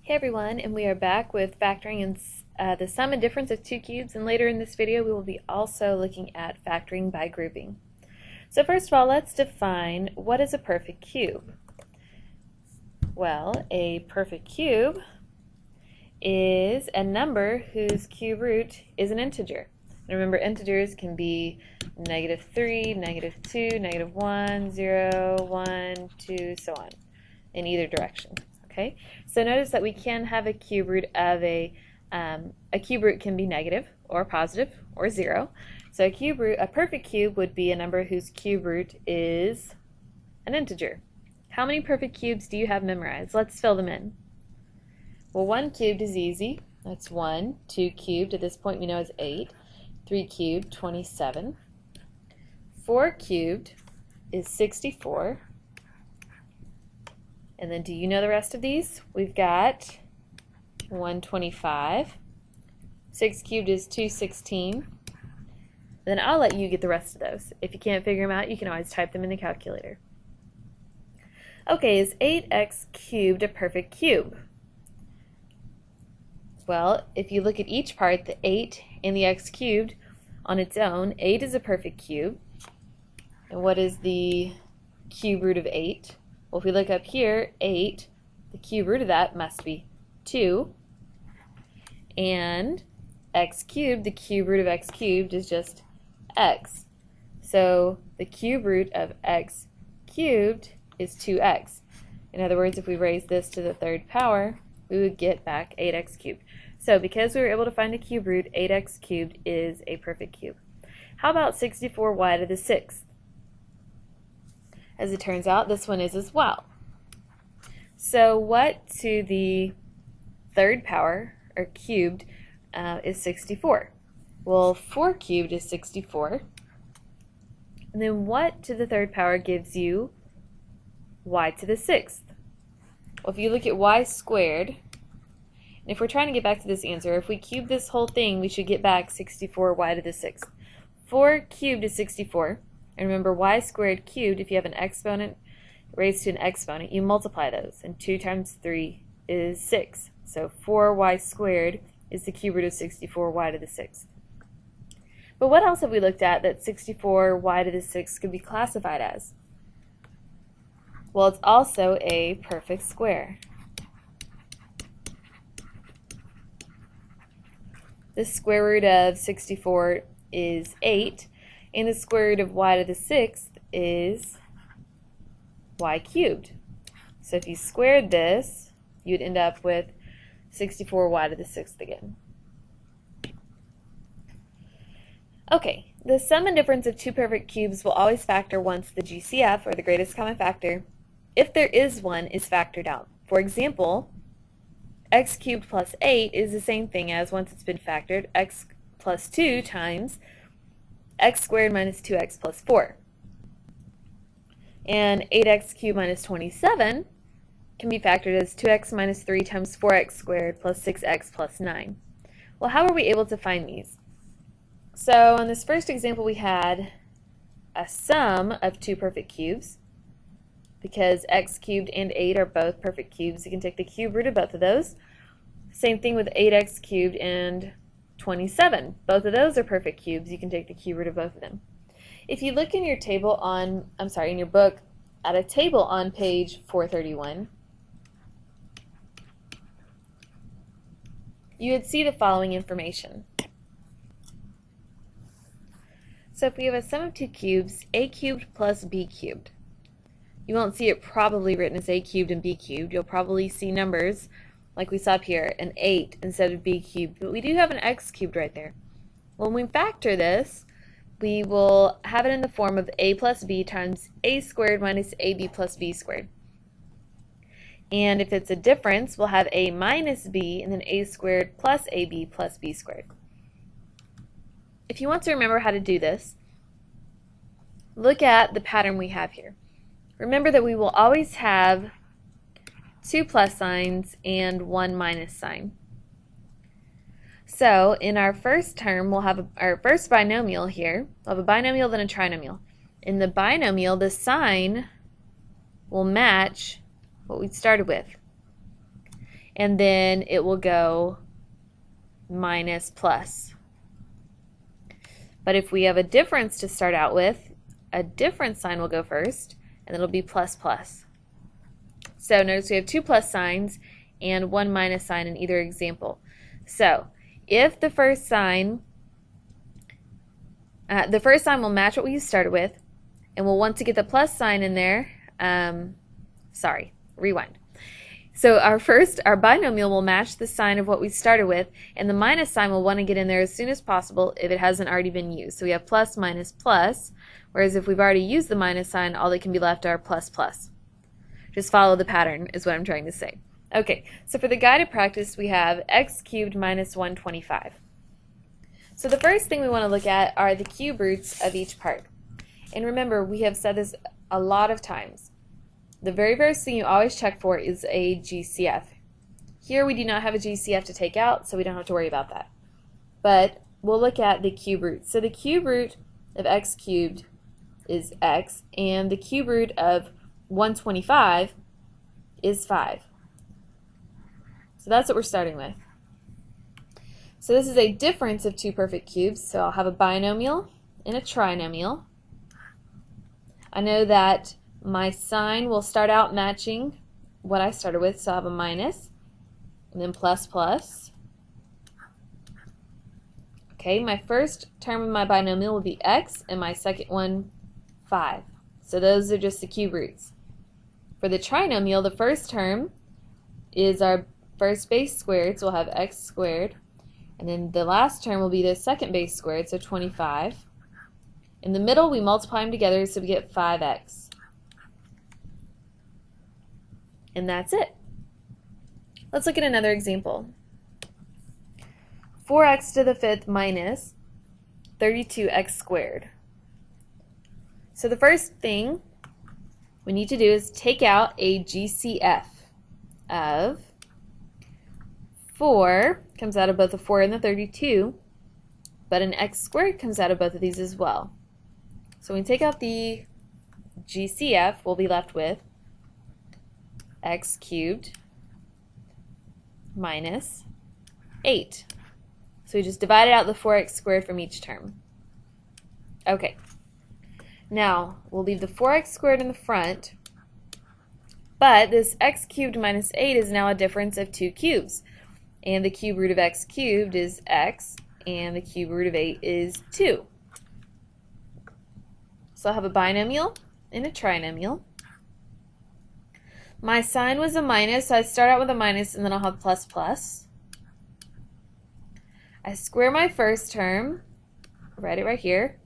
Hey everyone, and we are back with factoring in the sum and difference of two cubes, and later in this video we will be also looking at factoring by grouping. So first of all, let's define what is a perfect cube. Well, a perfect cube is a number whose cube root is an integer. And remember, integers can be -3, -2, -1, 0, 1, 2, so on, in either direction. Okay, so notice that we can have a cube root of a cube root can be negative or positive or 0. So a perfect cube would be a number whose cube root is an integer. How many perfect cubes do you have memorized? Let's fill them in. Well, 1 cubed is easy. That's 1. 2 cubed at this point we know is 8. 3 cubed, 27. 4 cubed is 64. And then do you know the rest of these? We've got 125. 6 cubed is 216. Then I'll let you get the rest of those. If you can't figure them out, you can always type them in the calculator. Okay, is 8x cubed a perfect cube? Well, if you look at each part, the 8 and the x cubed on its own, 8 is a perfect cube. And what is the cube root of 8? Well, if we look up here, 8, the cube root of that must be 2. And x cubed, the cube root of x cubed is just x. So the cube root of x cubed is 2x. In other words, if we raise this to the third power, we would get back 8x cubed. So because we were able to find the cube root, 8x cubed is a perfect cube. How about 64y to the 6th? As it turns out, this one is as well. So what to the third power, or cubed, is 64? Well, 4 cubed is 64. And then what to the third power gives you y to the 6th? Well, if you look at y squared, and if we're trying to get back to this answer, if we cube this whole thing, we should get back 64y to the 6th. 4 cubed is 64. And remember, y squared cubed, if you have an exponent raised to an exponent, you multiply those. And 2 times 3 is 6. So 4y squared is the cube root of 64y to the 6th. But what else have we looked at that 64y to the 6th could be classified as? Well, it's also a perfect square. The square root of 64 is 8. And the square root of y to the 6th is y cubed. So if you squared this, you'd end up with 64y to the 6th again. Okay, the sum and difference of two perfect cubes will always factor once the GCF, or the greatest common factor, if there is one, is factored out. For example, x cubed plus 8 is the same thing as, once it's been factored, x plus 2 times x squared minus 2x plus 4. And 8x cubed minus 27 can be factored as 2x minus 3 times 4x squared plus 6x plus 9. Well, how are we able to find these? So in this first example, we had a sum of two perfect cubes. Because x cubed and 8 are both perfect cubes, you can take the cube root of both of those. Same thing with 8x cubed and 27. Both of those are perfect cubes. You can take the cube root of both of them. If you look in your table on, in your book, at a table on page 431, you would see the following information. So if we have a sum of two cubes, a cubed plus b cubed, you won't see it probably written as a cubed and b cubed. You'll probably see numbers like we saw up here, an 8 instead of b cubed, but we do have an x cubed right there. When we factor this, we will have it in the form of a plus b times a squared minus ab plus b squared. And if it's a difference, we'll have a minus b and then a squared plus ab plus b squared. If you want to remember how to do this, look at the pattern we have here. Remember that we will always have 2 plus signs and 1 minus sign. So in our first term, we'll have our first binomial here. We'll have a binomial, then a trinomial. In the binomial, the sign will match what we started with. and then it will go minus plus. But if we have a difference to start out with, a difference sign will go first, and it'll be plus plus. So notice we have two plus signs and one minus sign in either example. So if the first sign will match what we started with, and we'll want to get the plus sign in there. Sorry, rewind. So our binomial will match the sign of what we started with, and the minus sign will want to get in there as soon as possible if it hasn't already been used. So we have plus minus plus, whereas if we've already used the minus sign, all that can be left are plus plus. Just follow the pattern is what I'm trying to say. Okay, so for the guided practice we have x cubed minus 125. So the first thing we want to look at are the cube roots of each part. And remember, we have said this a lot of times. The very first thing you always check for is a GCF. Here we do not have a GCF to take out, so we don't have to worry about that. But we'll look at the cube root. So the cube root of x cubed is x, and the cube root of 125 is 5. So that's what we're starting with. So this is a difference of two perfect cubes, so I'll have a binomial and a trinomial. I know that my sign will start out matching what I started with, so I'll have a minus and then plus plus. Okay, my first term of my binomial will be x, and my second one 5. So those are just the cube roots. For the trinomial, the first term is our first base squared, so we'll have x squared, and then the last term will be the second base squared, so 25. In the middle, we multiply them together, so we get 5x. And that's it. Let's look at another example. 4x to the fifth minus 32x squared. So the first thing we need to do is take out a GCF of 4, comes out of both the 4 and the 32, but an x squared comes out of both of these as well. So when we take out the GCF, we'll be left with x cubed minus 8. So we just divided out the 4x squared from each term. Okay. Now, we'll leave the 4x squared in the front, but this x cubed minus 8 is now a difference of two cubes. And the cube root of x cubed is x, and the cube root of 8 is 2. So I'll have a binomial and a trinomial. My sign was a minus, so I start out with a minus, and then I'll have plus plus. I square my first term, write it right here.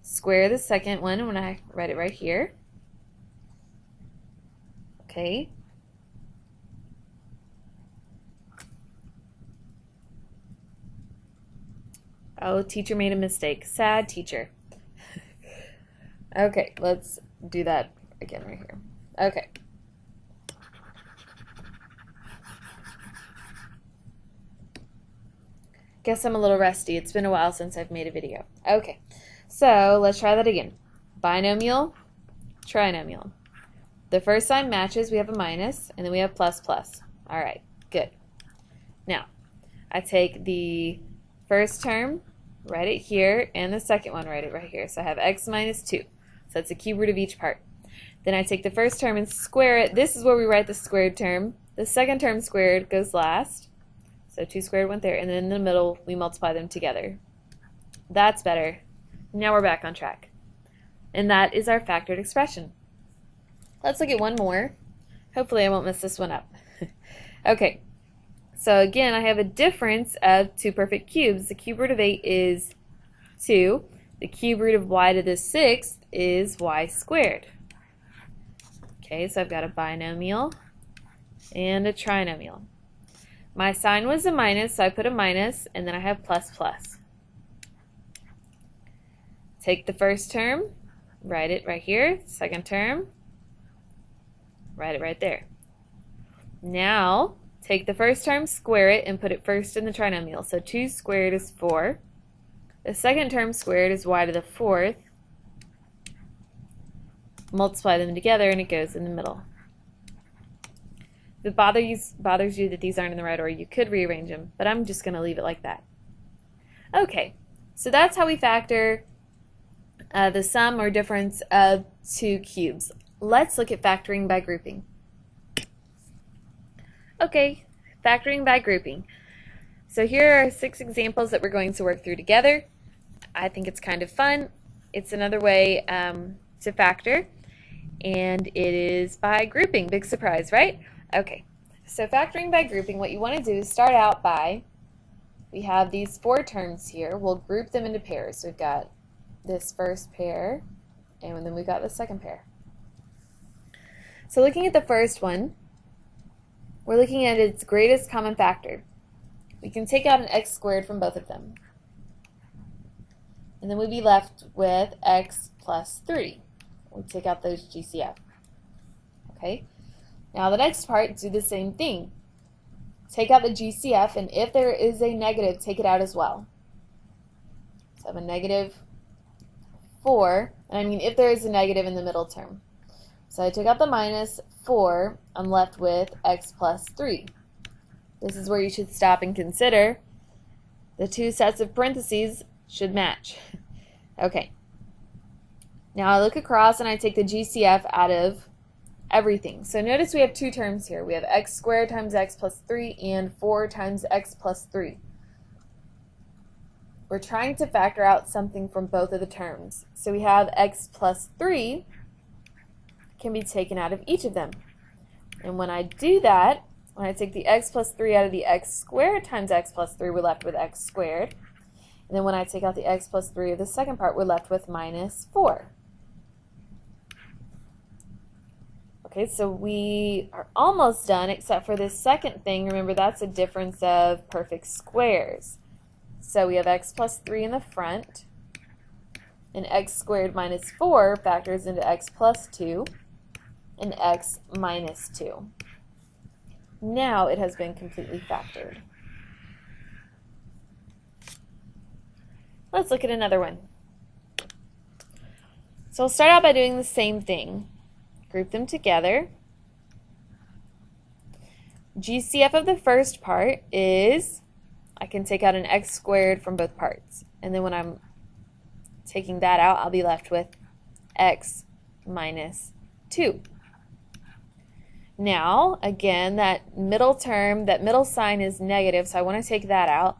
Square the second one when I write it right here. Okay. Oh, teacher made a mistake. Sad teacher. Okay, let's do that again right here. Okay. Guess I'm a little rusty. It's been a while since I've made a video. Okay, so let's try that again. Binomial, trinomial. The first sign matches, we have a minus, and then we have plus plus. All right, good. Now, I take the first term, write it here, and the second one, write it right here. So I have x minus 2. So that's the cube root of each part. Then I take the first term and square it. This is where we write the squared term. The second term squared goes last. So 2 squared went there, and then in the middle we multiply them together. That's better. Now we're back on track. And that is our factored expression. Let's look at one more. Hopefully I won't mess this one up. Okay, so again I have a difference of two perfect cubes. The cube root of 8 is 2. The cube root of y to the 6th is y squared. Okay, so I've got a binomial and a trinomial. My sign was a minus, so I put a minus, and then I have plus plus. Take the first term, write it right here. Second term, write it right there. Now, take the first term, square it, and put it first in the trinomial. So 2 squared is 4. The second term squared is y to the 4th. Multiply them together, and it goes in the middle. If it bothers you that these aren't in the right order, you could rearrange them, but I'm just going to leave it like that. Okay, so that's how we factor the sum or difference of two cubes. Let's look at factoring by grouping. Okay, factoring by grouping. So here are 6 examples that we're going to work through together. I think it's kind of fun. It's another way to factor, and it is by grouping. Big surprise, right? Okay, so factoring by grouping, what you want to do is start out by, we have these 4 terms here. We'll group them into pairs. So we've got this first pair, and then we've got the second pair. So looking at the first one, we're looking at its greatest common factor. We can take out an x squared from both of them. And then we'd be left with x plus 3. We'll take out those GCF. Okay? Now the next part, do the same thing. Take out the GCF, and if there is a negative, take it out as well. So I have a negative 4, and I mean if there is a negative in the middle term. So I took out the minus 4, I'm left with x plus 3. This is where you should stop and consider the 2 sets of parentheses should match. Okay. Now I look across and I take the GCF out of everything. So notice we have 2 terms here. We have x squared times x plus 3 and 4 times x plus 3. We're trying to factor out something from both of the terms. So we have x plus 3 can be taken out of each of them. And when I do that, when I take the x plus 3 out of the x squared times x plus 3, we're left with x squared. And then when I take out the x plus 3 of the second part, we're left with minus 4. Okay, so we are almost done except for this second thing. Remember, that's a difference of perfect squares. So we have x plus 3 in the front, and x squared minus 4 factors into x plus 2 and x minus 2. Now it has been completely factored. Let's look at another one. So we'll start out by doing the same thing. Group them together. GCF of the first part is, I can take out an x squared from both parts. And then when I'm taking that out, I'll be left with x minus 2. Now, again, that middle term, that middle sign is negative, so I want to take that out.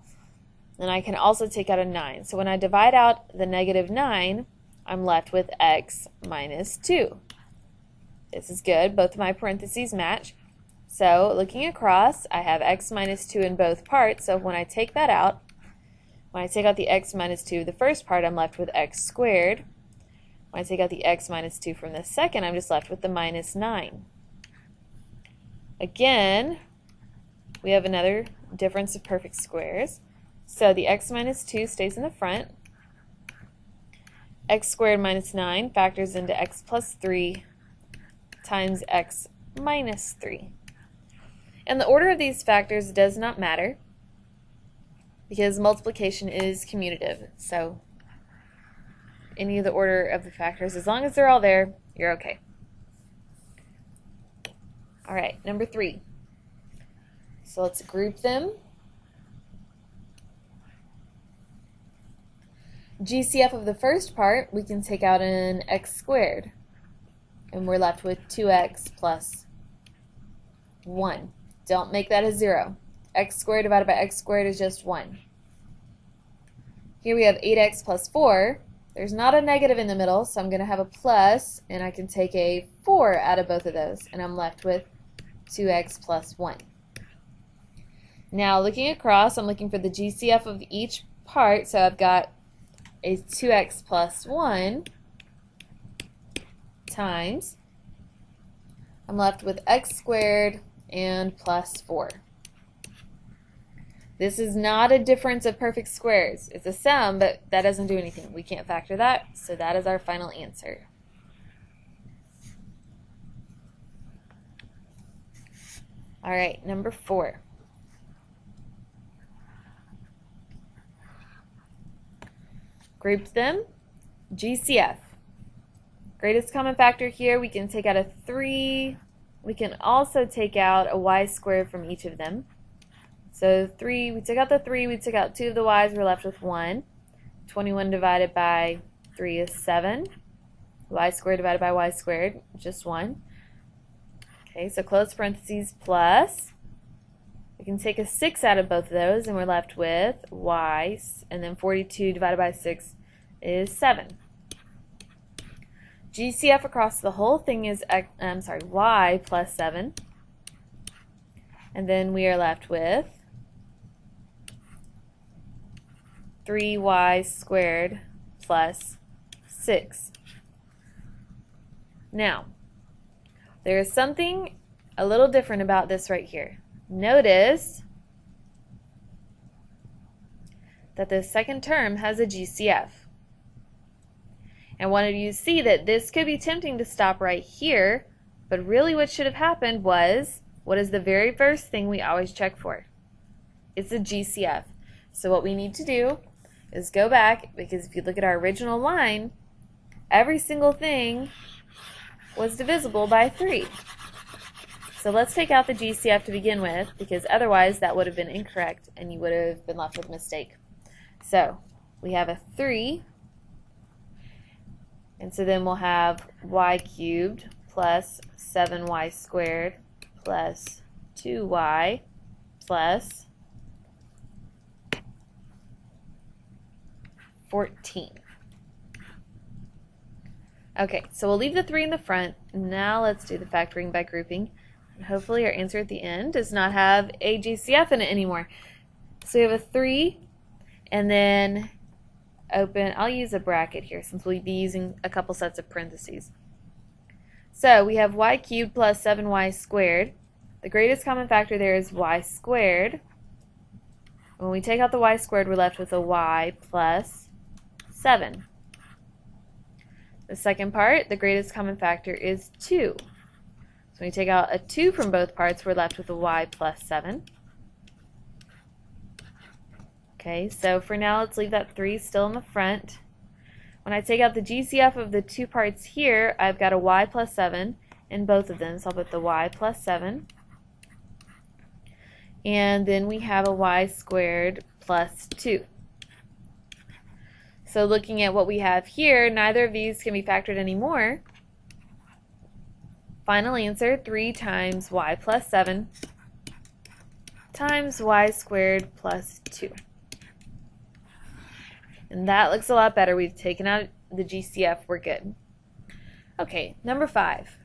And I can also take out a 9. So when I divide out the negative 9, I'm left with x minus 2. This is good. Both of my parentheses match. So looking across, I have x minus 2 in both parts. So when I take that out, when I take out the x minus 2 of the first part, I'm left with x squared. When I take out the x minus 2 from the second, I'm just left with the minus 9. Again, we have another difference of perfect squares. So the x minus 2 stays in the front. X squared minus 9 factors into x plus 3 times x minus 3. And the order of these factors does not matter because multiplication is commutative. So any of the order of the factors, as long as they're all there, you're okay. All right, number 3. So let's group them. GCF of the first part, we can take out an x squared. And we're left with 2x plus 1. Don't make that a 0. X squared divided by x squared is just 1. Here we have 8x plus 4. There's not a negative in the middle, so I'm going to have a plus, and I can take a 4 out of both of those, and I'm left with 2x plus 1. Now looking across, I'm looking for the GCF of each part, so I've got a 2x plus 1 times, I'm left with x squared and plus 4. This is not a difference of perfect squares. It's a sum, but that doesn't do anything. We can't factor that, so that is our final answer. All right, number 4. Group them. GCF. Greatest common factor here, we can take out a 3 we can also take out a y squared from each of them. So 3, we took out the 3, we took out 2 of the y's, we're left with 1. 21 divided by 3 is 7. Y squared divided by y squared, just 1. Okay, so close parentheses plus. We can take a 6 out of both of those, and we're left with y, and then 42 divided by 6 is 7. GCF across the whole thing is y plus 7. And then we are left with 3y squared plus 6. Now, there is something a little different about this right here. Notice that the second term has a GCF. I wanted you to see that this could be tempting to stop right here, but really what should have happened was, what is the very first thing we always check for? It's a GCF. So what we need to do is go back, because if you look at our original line, every single thing was divisible by 3. So let's take out the GCF to begin with, because otherwise that would have been incorrect and you would have been left with a mistake. So we have a 3, and so then we'll have y cubed plus 7y squared plus 2y plus 14. Okay, so we'll leave the 3 in the front. Now let's do the factoring by grouping. And hopefully our answer at the end does not have a GCF in it anymore. So we have a 3, and then open, I'll use a bracket here since we'll be using a couple sets of parentheses. So we have y cubed plus 7y squared. The greatest common factor there is y squared. When we take out the y squared, we're left with a y plus 7. The second part, the greatest common factor is 2. So when we take out a 2 from both parts, we're left with a y plus 7. Okay, so for now, let's leave that 3 still in the front. When I take out the GCF of the two parts here, I've got a y plus 7 in both of them, so I'll put the y plus 7. And then we have a y squared plus 2. So looking at what we have here, neither of these can be factored anymore. Final answer, 3 times y plus 7 times y squared plus 2. And that looks a lot better. We've taken out the GCF. We're good. Okay, number 5.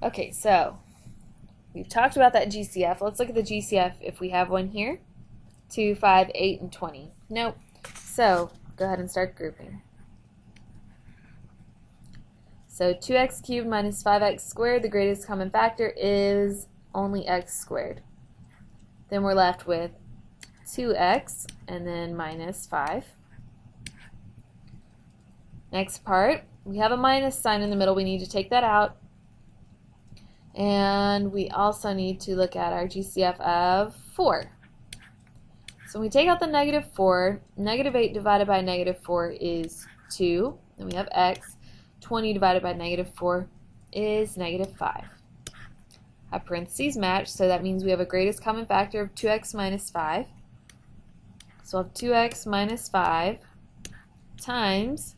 Okay, so we've talked about that GCF. Let's look at the GCF if we have one here. 2, 5, 8, and 20. Nope. So go ahead and start grouping. So 2x cubed minus 5x squared, the greatest common factor is only x squared. Then we're left with 2x and then minus 5. Next part, we have a minus sign in the middle. We need to take that out. And we also need to look at our GCF of 4. So when we take out the negative 4, negative 8 divided by negative 4 is 2. Then we have x. 20 divided by negative 4 is negative 5. Our parentheses match, so that means we have a greatest common factor of 2x minus 5. So we'll have 2x minus 5 times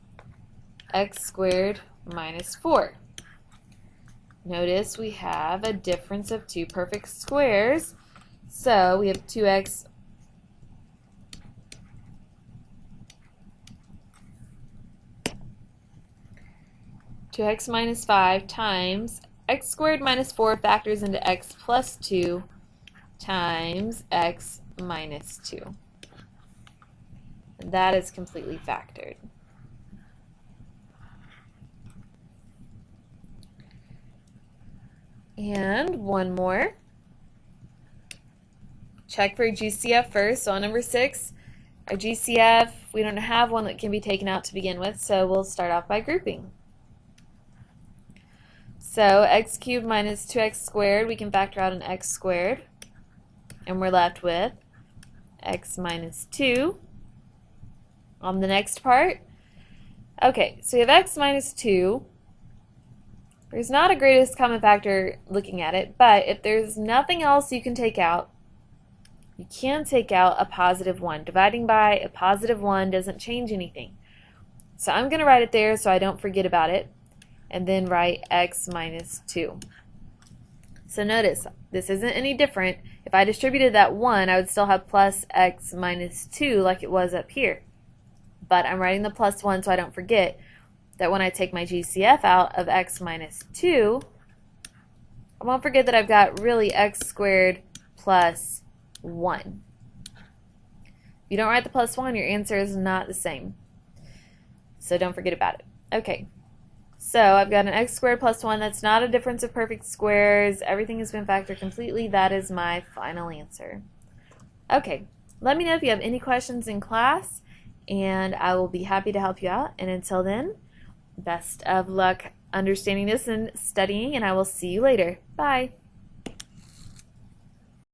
x squared minus 4. Notice we have a difference of 2 perfect squares, so we have 2x minus 5 times x squared minus 4 factors into x plus 2 times x minus 2. And that is completely factored. And one more. Check for GCF first. So on number 6, our GCF, we don't have one that can be taken out to begin with, so we'll start off by grouping. So x cubed minus 2x squared, we can factor out an x squared, and we're left with x minus 2. On the next part, Okay, so we have x minus 2. There's not a greatest common factor looking at it, but if there's nothing else you can take out, you can take out a positive 1. Dividing by a positive 1 doesn't change anything. So I'm going to write it there so I don't forget about it, and then write x minus 2. So notice, this isn't any different. If I distributed that 1, I would still have plus x minus 2 like it was up here. But I'm writing the plus 1 so I don't forget that when I take my GCF out of x minus 2, I won't forget that I've got really x squared plus 1. If you don't write the plus 1, your answer is not the same. So don't forget about it. Okay, so I've got an x squared plus 1. That's not a difference of perfect squares. Everything has been factored completely. That is my final answer. Okay, let me know if you have any questions in class, and I will be happy to help you out. And until then, best of luck understanding this and studying, and I will see you later. Bye.